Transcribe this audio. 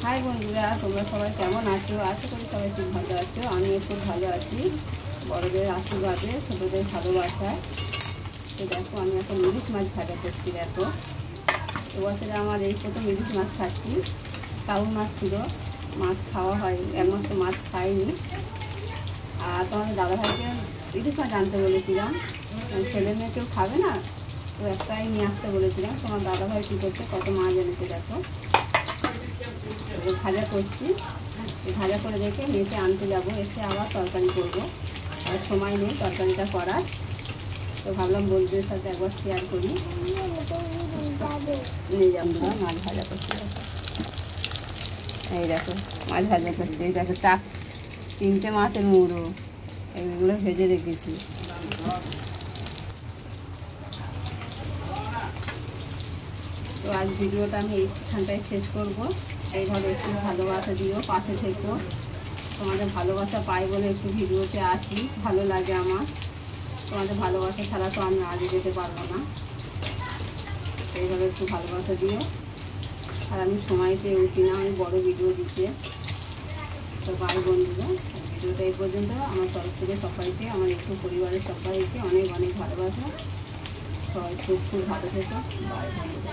High বন্ধুরা, তোমরা সবাই কেমন আছো? আশা করি সবাই খুব ভালো আছো। আমিও খুব ভালো আছি, বড়দের আশীর্বাদে, ছোটোদের ভালোবাসায়। তো দেখো, আমি এখন ইলিশ মাছ ভাজা করছি। দেখো, এবছরে আমার এই প্রথম ইলিশ মাছ খাচ্ছি। কাউর মাছ ছিল, মাছ খাওয়া হয়, একমাস তো মাছ খাইনি। আর তোমাদের দাদাভাইকে ইলিশ মাছ আনতে বলেছিলাম, ছেলে মেয়ে কেউ খাবে না, তো একটাই নিয়ে আসতে বলেছিলাম। তোমার দাদাভাই কী করছে, কত মাছ এনেছে দেখো। ভাজা করছি, ভাজা করে রেখে মেয়েকে আনতে যাবো, এসে আবার তরকারি করবো। আর সময় নেই তরকারিটা করার, তো ভাবলাম বন্ধুদের সাথে একবার শেয়ার করি। নিয়ে যাবো, মাছ ভাজা করছি। এই দেখো মাছ ভাজা করছি, এই দেখো 3টে মাছের মুড়ো, এইগুলো ভেজে রেখেছি। তো আজ ভিডিওটা আমি এইখানটায় শেষ করবো। এইভাবে একটু ভালোবাসা দিও, পাশে থেকো। তোমাদের ভালোবাসা পাই বলে একটু ভিডিওতে আসি, ভালো লাগে আমার। তোমাদের ভালোবাসা ছাড়া তো আমি আগে যেতে পারবো না। এইভাবে একটু ভালোবাসা দিও। আর আমি সময় পেয়ে উঠি না, আমি বড় ভিডিও দিতে। তো বাই বন্ধুরা, ভিডিওটা এই পর্যন্ত। আমার তরফ থেকে সবাইকে, আমার একটু পরিবারের সবাইকে অনেক অনেক ভালোবাসা। সবাই খুব খুব ভালো থেকো। বাই বন্ধুরা।